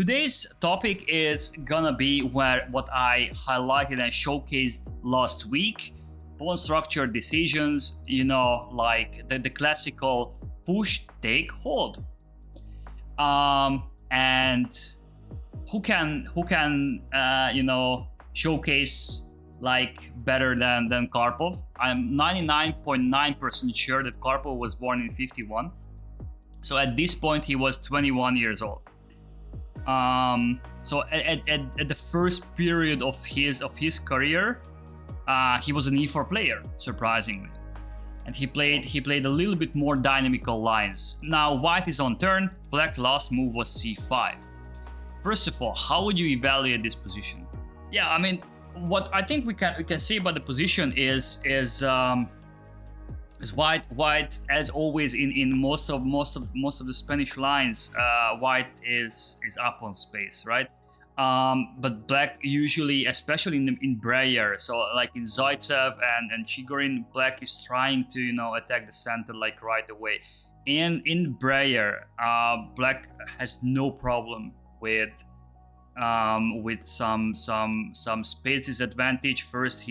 Today's topic is gonna be what I highlighted and showcased last week. Pawn structure decisions, like the classical push, take, hold. And who can showcase like better than Karpov? I'm 99.9% sure that Karpov was born in 51. So at this point he was 21 years old. So at the first period of his career, he was an e4 player, surprisingly, and he played a little bit more dynamical lines. Now white is on turn. Black last move was c5. First of all, how would you evaluate this position? Yeah, I mean, what I think we can say about the position is white as always in most of the Spanish lines, white is up on space, right? But black usually, especially in Breyer, so like in Zaitsev and Chigorin, black is trying to attack the center like right away. And in Breyer, black has no problem with some space disadvantage. First,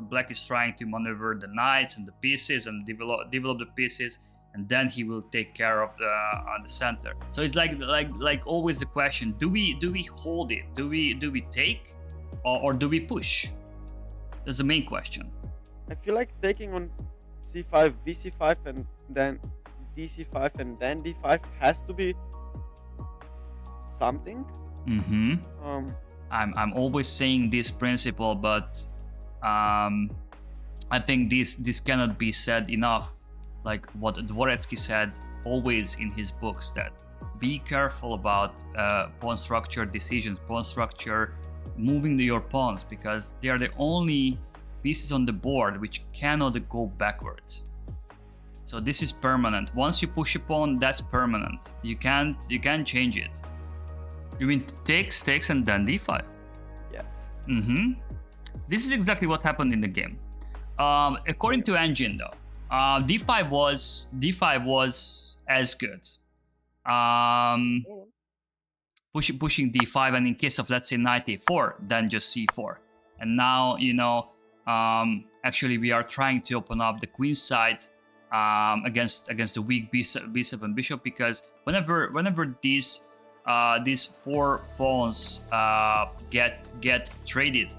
black is trying to maneuver the knights and the pieces and develop the pieces, and then he will take care of the center. So it's like always the question: do we hold it? Do we take, or do we push? That's the main question. I feel like taking on c5, bc5, and then dc5 and then d5 has to be something. Mm-hmm. I'm always saying this principle, but I think this cannot be said enough. Like what Dvoretsky said always in his books, that be careful about pawn structure decisions, pawn structure, moving your pawns, because they are the only pieces on the board which cannot go backwards. So this is permanent. Once you push a pawn, that's permanent. You can't change it. You mean takes, and then d5? Yes. Mm-hmm. This is exactly what happened in the game. According to engine, though, d5 was as good. Pushing d5, and in case of, let's say, knight a4, then just c4. And now actually we are trying to open up the queen side against the weak b7 bishop, because whenever these four pawns get traded,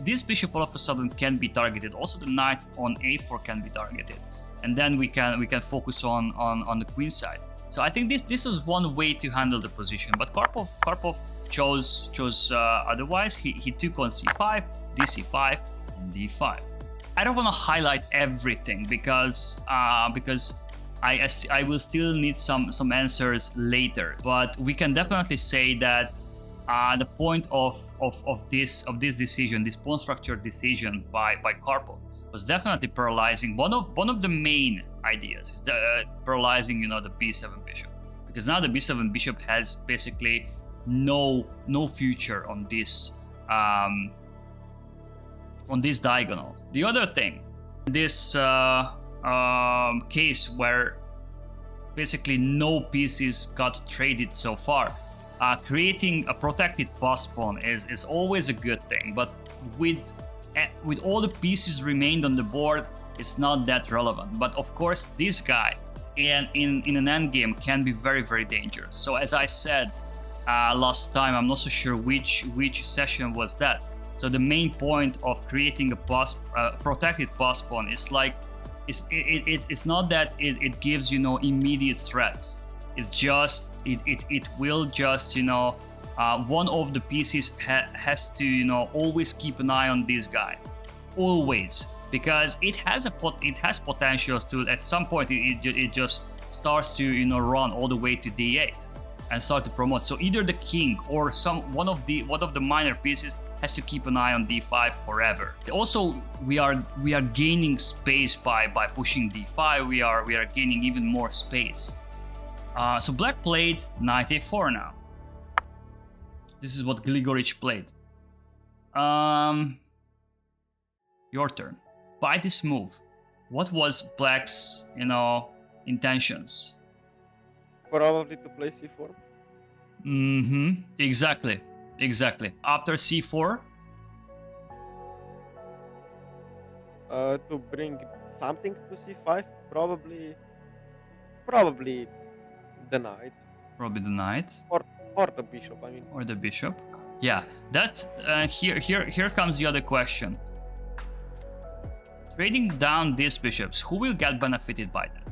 this bishop all of a sudden can be targeted. Also, the knight on a4 can be targeted, and then we can focus on the queen side. So I think this is one way to handle the position. But Karpov chose otherwise. He took on c5, dc5, and d5. I don't want to highlight everything because I will still need some answers later, but we can definitely say that the point of this decision, this pawn structure decision by Karpov, was definitely paralyzing. One of the main ideas is paralyzing the b7 bishop, because now the b7 bishop has basically no future on this diagonal. The other thing, this case where basically no pieces got traded so far, creating a protected pass pawn is always a good thing, but with all the pieces remained on the board, it's not that relevant. But of course, this guy in an endgame can be very, very dangerous. So as I said last time, I'm not so sure which session was that. So the main point of creating a protected pass pawn is like, it's not that it gives immediate threats. It's just it will just one of the pieces has to always keep an eye on this guy, always, because it has potential to, at some point it just starts to run all the way to d8 and start to promote. So either the king or one of the minor pieces has to keep an eye on d5 forever. Also, we are gaining space by pushing d5. We are gaining even more space. So black played knight a4 now. This is what Gligoric played. Your turn. By this move, what was black's intentions? Probably to play c4. Exactly. After c4. To bring something to c5, probably the knight Probably the knight. or the bishop. I mean, Or the bishop. Yeah, that's here comes the other question. Trading down these bishops, who will get benefited by that?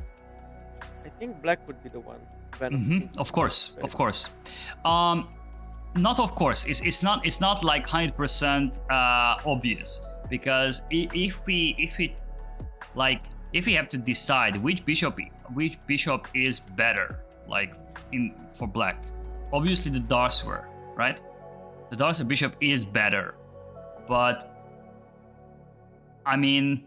I think black would be the one benefiting. Of course. Not of course. It's not like 100% obvious, because if we have to decide which bishop is better, like for black, obviously the dark square, right? The dark square bishop is better, but I mean,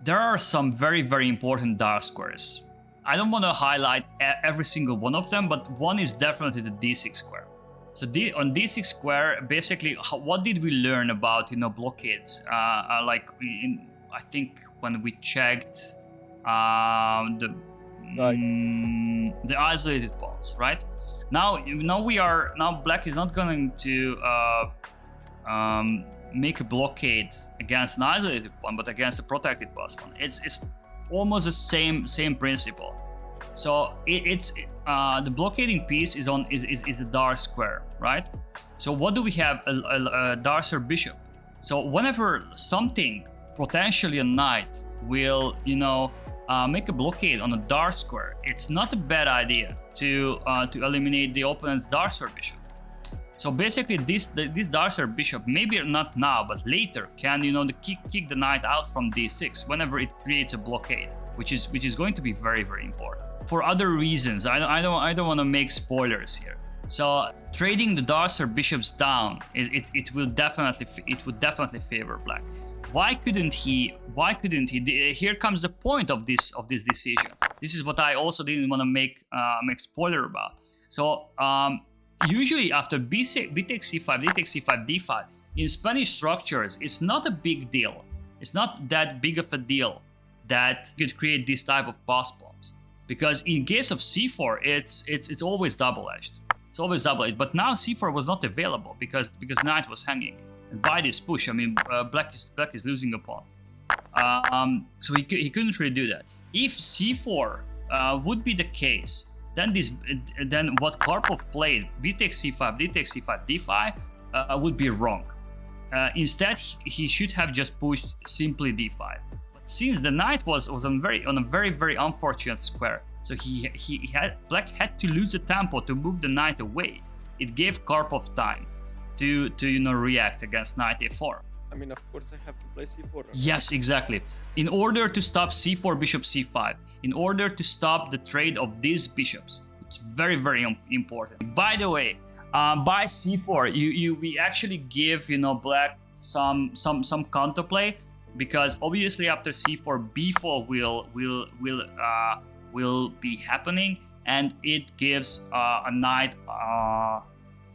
there are some very, very important dark squares. I don't want to highlight every single one of them, but one is definitely the d6 square. So on d6 square, basically, what did we learn about blockades? Like I think when we checked the isolated pawns, right? Now black is not going to make a blockade against an isolated pawn, but against a protected pawn. It's almost the same principle. So it's the blockading piece is a dark square, right? So what do we have? A dark square bishop. So whenever something, potentially a knight, will make a blockade on a dark square, it's not a bad idea to eliminate the opponent's dark square bishop. So basically, this dark square bishop, maybe not now, but later, can kick the knight out from d6 whenever it creates a blockade, which is going to be very, very important. For other reasons, I don't want to make spoilers here. So trading the dark square bishops down, it would definitely favor black. Why couldn't he? Here comes the point of this decision. This is what I also didn't want to make spoiler about. So usually after b takes c5, d takes c5, d5, in Spanish structures, it's not a big deal. It's not that big of a deal that could create this type of pass pawns, because in case of c4, it's always double-edged. It's always double-edged. But now c4 was not available because knight was hanging. And by this push, I mean, black is losing a pawn. So he couldn't really do that. If c4 would be the case, then what Karpov played, b takes c5, d takes c5, d5, would be wrong. Instead, he should have just pushed simply d5. But since the knight was on a very, very unfortunate square, so black had to lose the tempo to move the knight away. It gave Karpov time to react against knight a4. I mean, of course, I have to play c4. Right? Yes, exactly. In order to stop c4, bishop c5, in order to stop the trade of these bishops, it's very, very important. By the way, by c4, we actually give black some counterplay, because obviously after c4, b4 will be happening, and it gives a knight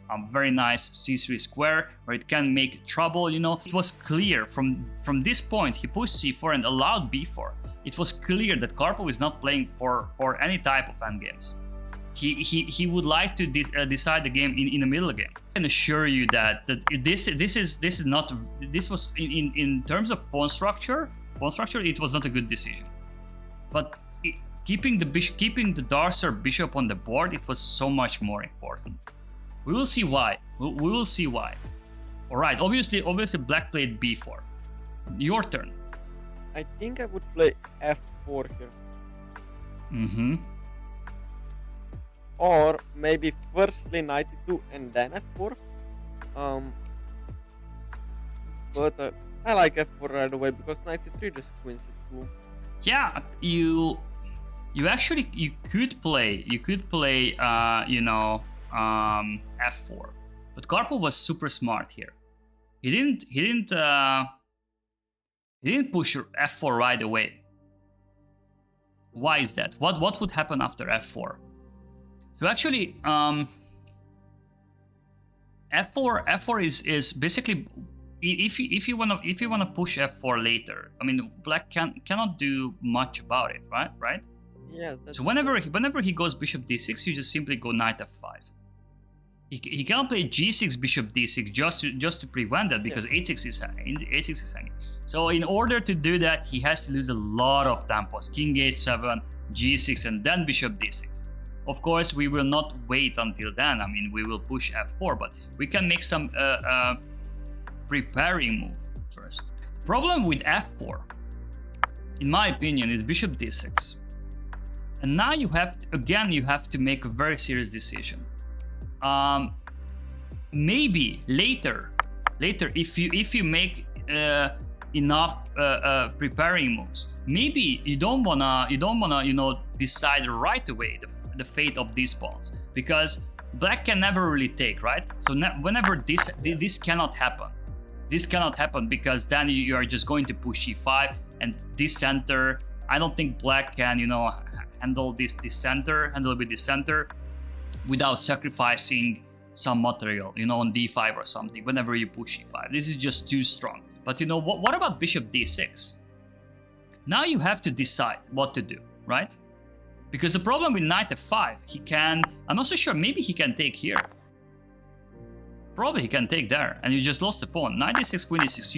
a very nice c3 square where it can make trouble. It was clear from this point, he pushed c4 and allowed b4. It was clear that Karpov is not playing for any type of endgames. He would like to decide the game in the middle game. I can assure you that this was in terms of pawn structure, it was not a good decision. But keeping the dark square bishop on the board, it was so much more important. We will see why. We will see why. All right. Obviously, black played b4. Your turn. I think I would play f4 here. Or maybe firstly knight e2 and then f4. But I like f4 right away because knight e3 just queens e2. Yeah, you could play f4, but Karpov was super smart here. He didn't push f4 right away. Why is that? What would happen after f4? So actually, f4 is basically, if you wanna push f4 later, I mean, black cannot do much about it, right? Yes, that's So whenever he goes bishop d6, you just simply go knight f5. He cannot play g6 bishop d6 just to prevent that, because a6 is hanging. So in order to do that, he has to lose a lot of tempos. King h7, g6, and then bishop d6. Of course, we will not wait until then. I mean, we will push f4, but we can make some preparing move first. Problem with f4, in my opinion, is bishop d6. And now you have to make a very serious decision. Maybe later, if you make enough preparing moves, maybe you don't wanna decide right away the fate of these pawns, because black can never really take, right? So whenever this cannot happen. This cannot happen, because then you are just going to push e5 and this center. I don't think black can handle with this center without sacrificing some material, on d5 or something, whenever you push e5. This is just too strong. But what about bishop d6? Now you have to decide what to do, right? Because the problem with knight f5, I'm not so sure, maybe he can take here. Probably he can take there, and you just lost the pawn. Knight d6, queen d6,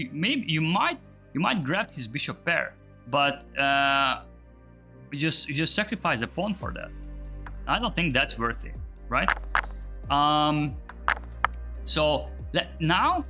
you might grab his bishop pair, but you just sacrifice a pawn for that. I don't think that's worth it, right? So now,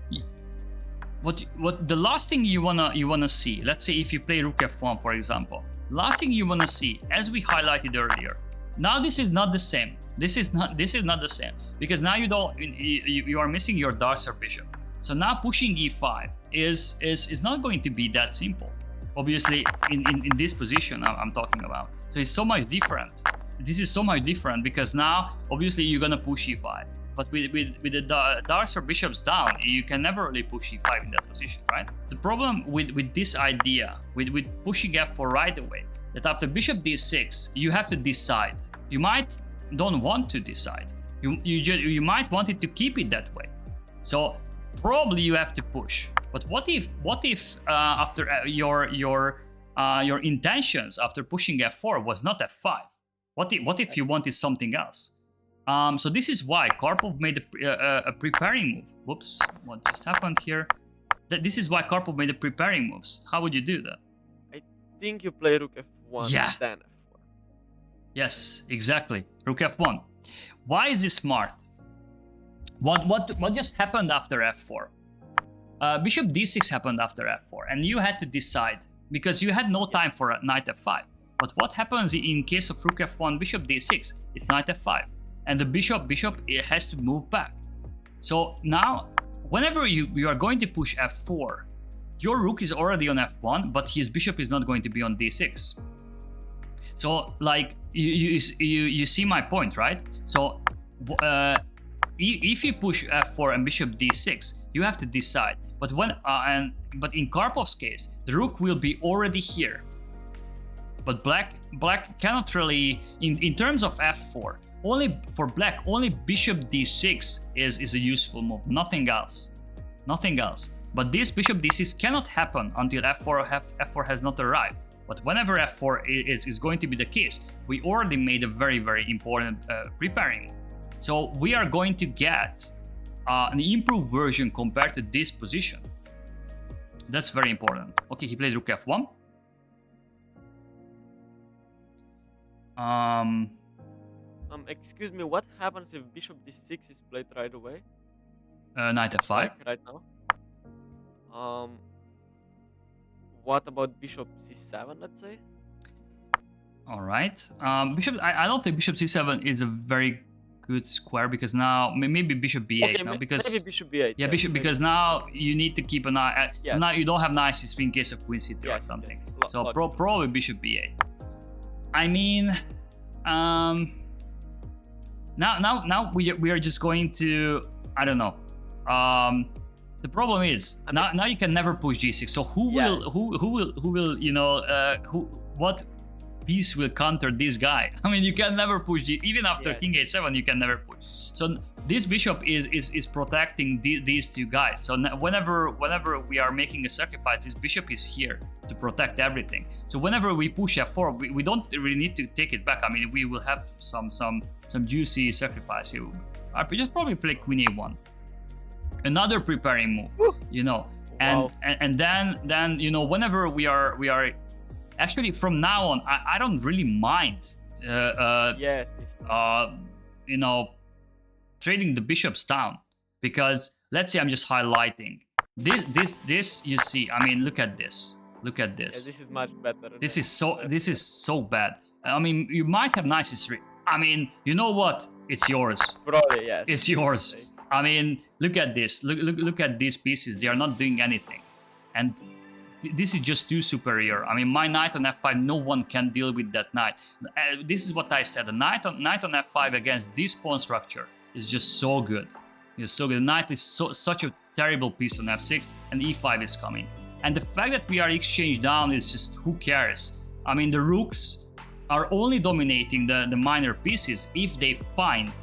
what the last thing you wanna see? Let's say if you play rook f1, for example. Last thing you wanna see, as we highlighted earlier. Now this is not the same. This is not the same, because now you are missing your darker bishop. So now pushing e5 is not going to be that simple. Obviously, in this position I'm talking about. So it's so much different. This is so much different, because now obviously you're gonna push e5, but with the darker bishops down, you can never really push e5 in that position, right? The problem with this idea, with pushing f4 right away, that after bishop d6 you have to decide. You might don't want to decide. You might want it to keep it that way. So probably you have to push. But what if after your intentions after pushing f4 was not f5? What if you wanted something else? So this is why Karpov made a preparing move. Whoops, what just happened here? This is why Karpov made the preparing moves. How would you do that? I think you play rook f1, Yeah. then f4. Yes, exactly. Rook f1. Why is this smart? What just happened after f4? Bishop d6 happened after f4, and you had to decide, because you had no time for knight f5. But what happens in case of rook f1, bishop d6? It's knight f5, and the bishop it has to move back. So now, whenever you are going to push f4, your rook is already on f1, but his bishop is not going to be on d6. So like you see my point, right? So if you push f4 and bishop d6, you have to decide. But but in Karpov's case, the rook will be already here. But black cannot really, in terms of f4, only for black, only bishop d6 is a useful move. Nothing else. But this bishop d6 cannot happen until f4 has not arrived. But whenever f4 is going to be the case, we already made a very, very important preparing. So we are going to get an improved version compared to this position. That's very important. Okay, he played rook f1. Excuse me, what happens if bishop d6 is played right away? Knight f5. Like right now? What about bishop c7, let's say? All right. Bishop. I don't think bishop c7 is a very good square, because now maybe bishop b8. Okay, now, because maybe bishop b8. yeah, bishop, maybe. because now you need to keep an eye. Yes. So now you don't have knight c3 in case of queen c2 or Yes, something. yes. So probably bishop b8. I mean, now we are just going to, I don't know. The problem is now you can never push g6. So what piece will counter this guy. I mean, you can never push even after king h7. You can never push. So this bishop is protecting these two guys. So whenever we are making a sacrifice, this bishop is here to protect everything. So whenever we push f4, we don't really need to take it back. I mean, we will have some juicy sacrifice here. I just probably play queen a1. Another preparing move, you know. And then you know, whenever we are actually from now on, I don't really mind you know, trading the bishops down, because let's say I'm just highlighting this you see. I mean, look at this. Yeah, this is much better. This is so bad. I mean, you might have knight c3. I mean, you know what? It's yours. Probably, yes. It's yours. I mean, look at this. Look at these pieces. They are not doing anything, and this is just too superior. I mean, my knight on f5, no one can deal with that knight. This is what I said. The knight on f5 against this pawn structure is just so good. It's so good. The knight is such a terrible piece on f6, and e5 is coming. And the fact that we are exchanged down is just, who cares? I mean, the rooks are only dominating the minor pieces if they find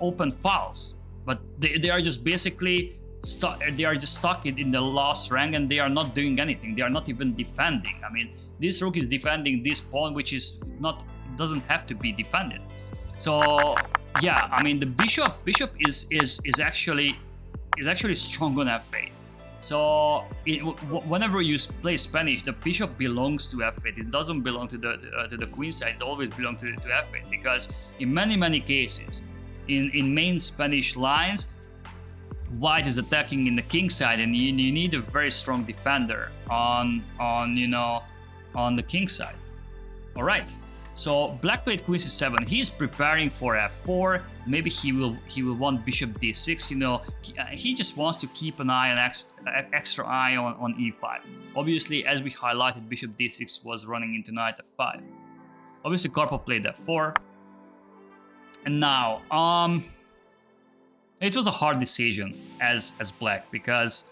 open files, but they are just basically stuck. They are just stuck in the last rank, and they are not doing anything. They are not even defending. I mean, this rook is defending this pawn, which is not, doesn't have to be defended. So yeah, I mean, the bishop is actually strong on f8. So whenever you play Spanish, the bishop belongs to f8. It doesn't belong to the queen side. It always belongs to f8, because in many cases, in main Spanish lines, white is attacking in the king side, and you need a very strong defender on the king side. All right. So black played queen c7. He's preparing for f4. Maybe he will want bishop d6. You know, he just wants to keep an eye, an extra eye on e5. Obviously, as we highlighted, bishop d6 was running into knight f5. Obviously, Karpov played f4. And now, it was a hard decision as black, because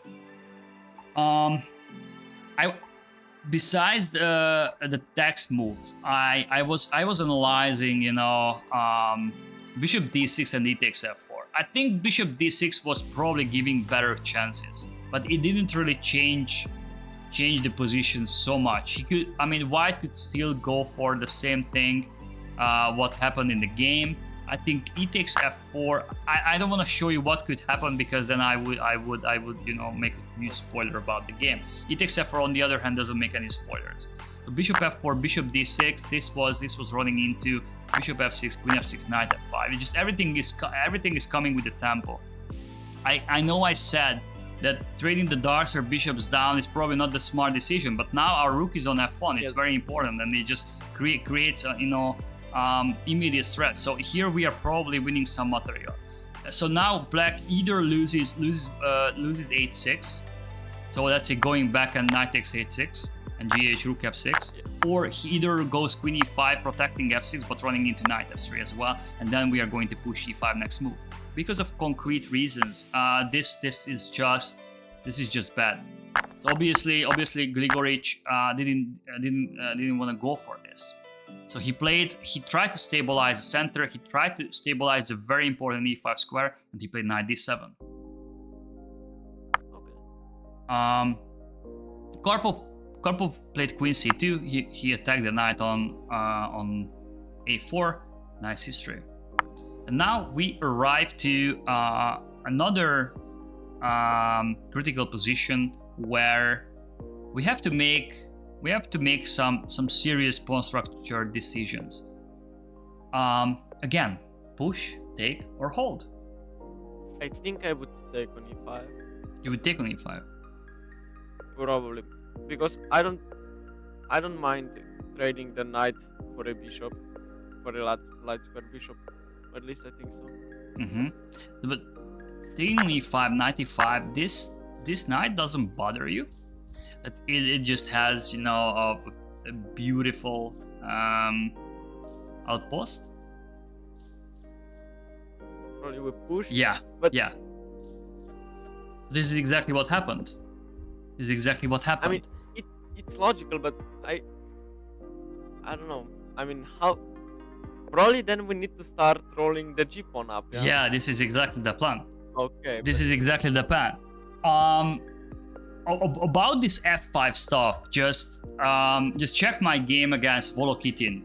besides the text move, I was analyzing, you know, bishop d6 and e takes f4. I think bishop d6 was probably giving better chances, but it didn't really change the position so much. He could, I mean, white could still go for the same thing what happened in the game. I think e takes f4. I don't want to show you what could happen, because then I would you know, make a huge spoiler about the game. E takes f4 on the other hand doesn't make any spoilers. So bishop f4, bishop d6. This was running into bishop f6, queen f6, knight f5. It just everything is coming with the tempo. I know I said that trading the darks or bishops down is probably not the smart decision, but now our rook is on f1. It's very important, and it just creates you know, immediate threat. So here we are probably winning some material. So now black either loses h6. So let's say going back and knight takes h6 and gh rook f6, or he either goes queen e5 protecting f6 but running into knight f3 as well, and then we are going to push e5 next move. Because of concrete reasons, this is just bad. So obviously Gligoric didn't want to go for this. So he tried to stabilize the center, he tried to stabilize the very important e5 square, and he played knight d7. Okay. Karpov played queen c2. He attacked the knight on a4, knight c3. And now we arrive to another critical position where we have to make some serious pawn structure decisions. Again, push, take, or hold. I think I would take on e5. You would take on e5? Probably, because I don't mind trading the knight for a bishop, for a light square bishop. At least I think so. But taking on e5, knight e5, this knight doesn't bother you. It just has, you know, a beautiful outpost. Probably we push. Yeah, but yeah. This is exactly what happened. I mean, it's logical, but I don't know. I mean, how? Probably then we need to start rolling the G pawn up. Yeah. Yeah, this is exactly the plan. Okay. This is exactly the plan. About this f5 stuff, just check my game against Volokitin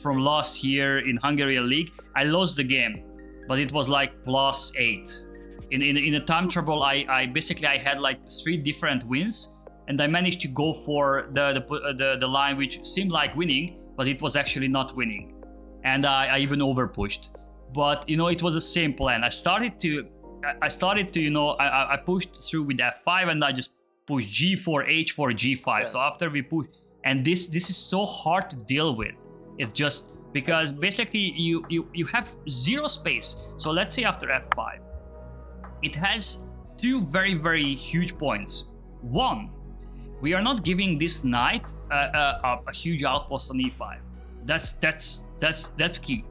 from last year in Hungarian League. I lost the game, but it was like +8. In a time trouble, I basically I had like 3 different wins, and I managed to go for the line which seemed like winning, but it was actually not winning, and I even overpushed. But you know, it was the same plan. I started to you know, I pushed through with f5, and I just pushed g4, h4, g5. Yes. So after we push, and this is so hard to deal with. It's just because basically you have 0 space. So let's say after f5, it has 2 very huge points. One, we are not giving this knight a huge outpost on e5. That's key.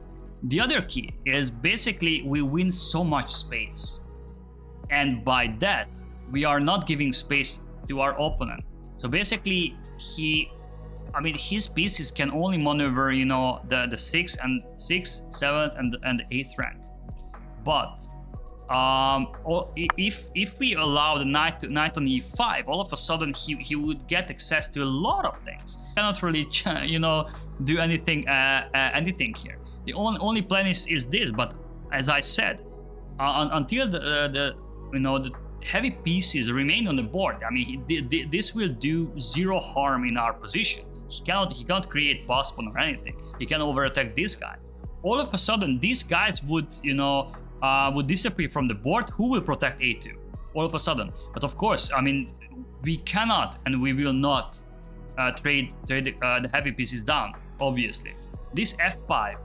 The other key is basically we win so much space, and by that we are not giving space to our opponent. So basically his pieces can only maneuver, you know, the 6th, 7th, and 8th rank. But if we allow the knight on e5, all of a sudden he would get access to a lot of things. Cannot really you know, do anything here. The only plan is this, but as I said, until the you know, the heavy pieces remain on the board, I mean, this will do 0 harm in our position. He cannot create boss pawn or anything. He can overattack this guy. All of a sudden, these guys would, you know, would disappear from the board. Who will protect a2? All of a sudden. But of course, I mean, we cannot and we will not trade the heavy pieces down. Obviously, this f5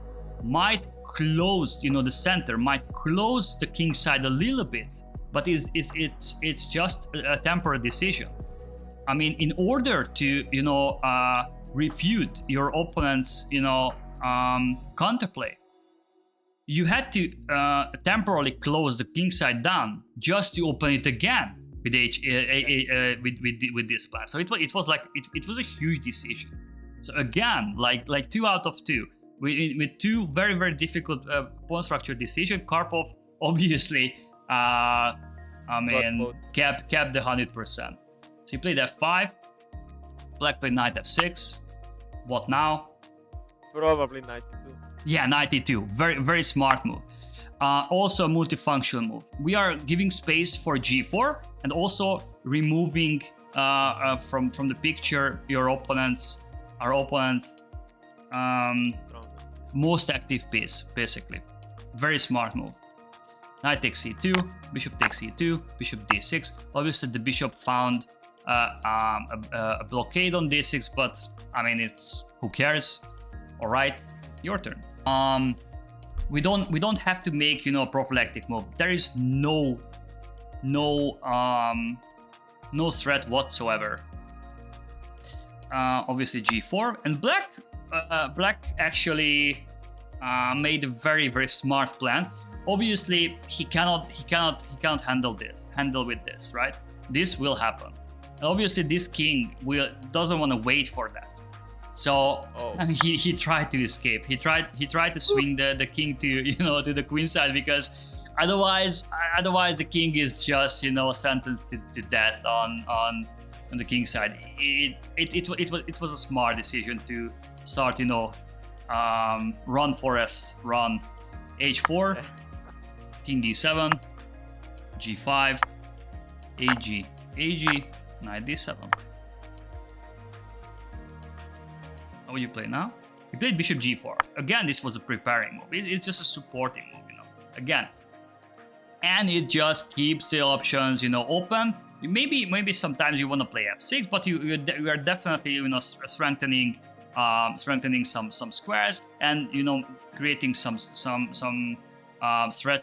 might close, you know, the center might close the king side a little bit, but it's just a temporary decision. I mean, in order to, you know, refute your opponent's, you know, counterplay, you had to temporarily close the king side down just to open it again with with this plan. So it was like it was a huge decision. So again, like 2 out of 2 with 2 very difficult pawn structure decision. Karpov obviously kept the 100%. So he played f5, black played knight f6. What now? Probably 92. Yeah, 92. Very smart move. Also a multifunctional move. We are giving space for g4 and also removing from the picture our opponent's most active piece, basically. Very smart move. Knight takes c2, bishop takes e2, bishop d6. Obviously the bishop found a blockade on d6, but I mean, it's who cares. All right, your turn. We don't have to make, you know, a prophylactic move. There is no threat whatsoever. Obviously g4, and black actually made a very smart plan. Obviously he cannot handle with this, right? This will happen. And obviously this king doesn't want to wait for that. So he tried to escape. He tried to swing the king to, you know, to the queen side, because otherwise the king is just, you know, sentenced to death on the king side. It was a smart decision to start, you know, run forest, run h4, king d7, g5, ag, knight d7. What would you play now? He played bishop g4. Again, this was a preparing move. It's just a supporting move, you know. Again, and it just keeps the options, you know, open. Maybe sometimes you want to play f6, but you are definitely, you know, strengthening some squares, and, you know, creating some threats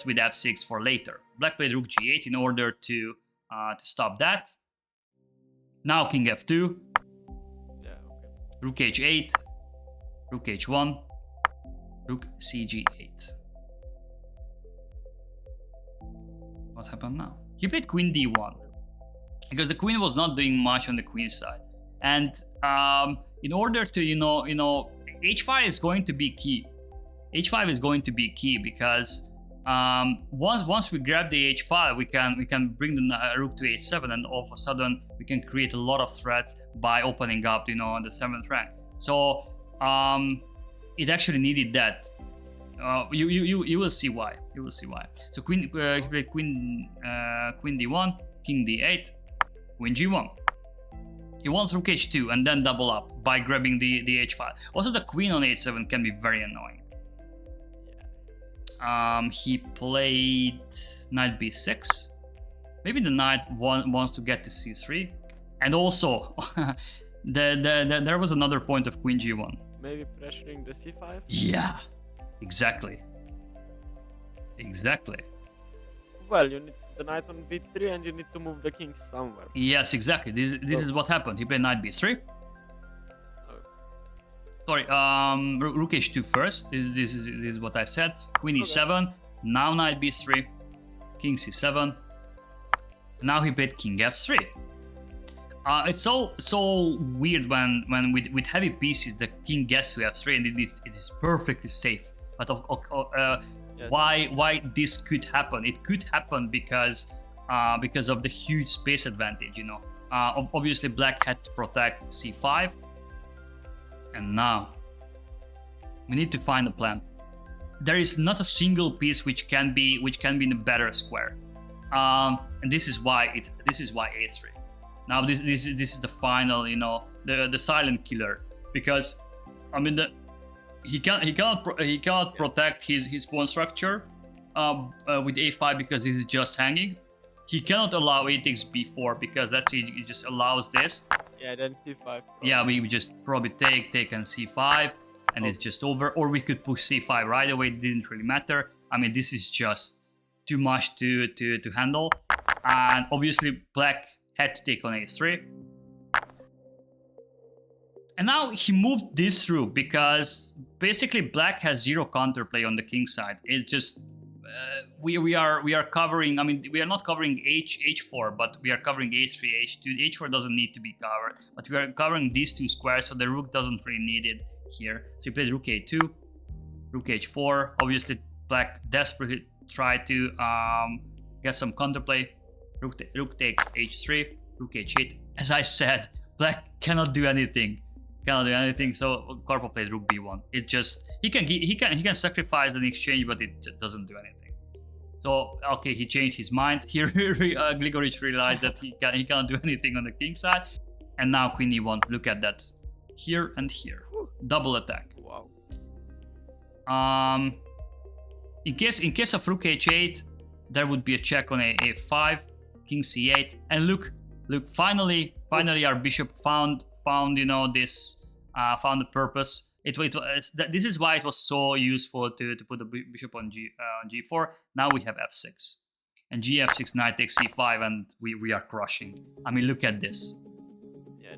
with f6 for later. Black played rook g8 in order to stop that. Now king f2. Rook h8, rook h1, rook cg8. What happened now? He played queen d1 because the queen was not doing much on the queen side. And in order to h5 is going to be key. H5 is going to be key because once we grab the h5, we can bring the rook to h7, and all of a sudden we can create a lot of threats by opening up the 7th rank. So it actually needed that. You will see why. You will see why. So he played queen d1, king d8, queen g1. He wants rook h2 and then double up by grabbing the h5. Also, the queen on h7 can be very annoying. He played knight b6. Maybe the knight wants to get to c3, and also there was another point of queen g1. Maybe pressuring the c5. Yeah, exactly. Exactly. Well, you need the knight on b3, and you need to move the king somewhere. Yes, exactly. This is what happened. He played knight b3. Sorry, rook h2 first. This is what I said. Queen e7. Now knight b3. King c7. Now he played king f3. It's so weird when with heavy pieces the king gets to f3, and it is perfectly safe. But Yes. why this could happen? It could happen because of the huge space advantage. Obviously black had to protect c5. And now we need to find a plan. There is not a single piece which can be in a better square, and this is why a3. Now this is the final, the silent killer, because I mean he cannot protect his pawn structure with a5 because this is just hanging. He cannot allow a takes b4 because it just allows this. Yeah, then c5. Probably. Yeah, we would just probably take and c5, and it's just over. Or we could push c5 right away. It didn't really matter. I mean, this is just too much to handle. And obviously, black had to take on a3. And now he moved this through because basically black has zero counterplay on the king side. It just we are covering. I mean, we are not covering h4, but we are covering a3, h2. h4 doesn't need to be covered, but we are covering these two squares, so the rook doesn't really need it here. So he played rook a2, rook h4. Obviously, black desperately tried to get some counterplay. Rook takes h3, rook h8. As I said, black cannot do anything. So Karpov played rook b1. It just he can sacrifice an exchange, but it just doesn't do anything. So okay, he changed his mind. Here Gligoric realized that he cannot do anything on the king side, and now queen e1. Look at that, here and here, double attack. Wow. In case of rook h8, there would be a check on a5, king c8, and look, finally our bishop found this found the purpose. This is why it was so useful to put the bishop on g4. Now we have f6, and gf6, knight takes c5, and we are crushing. I mean, look at this. Yeah,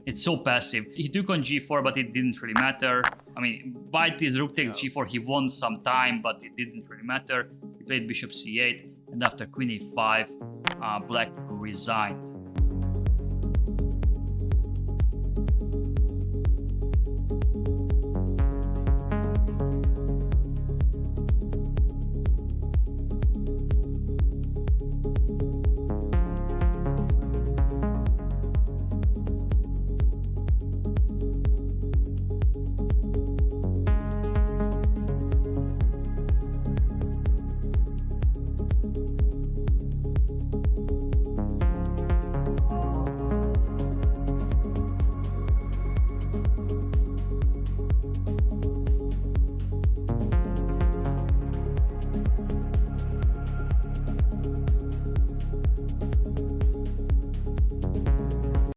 it's so passive. He took on g4, but it didn't really matter. I mean, by this rook takes g4, he won some time, but it didn't really matter. He played bishop c8, and after queen e5, black resigned.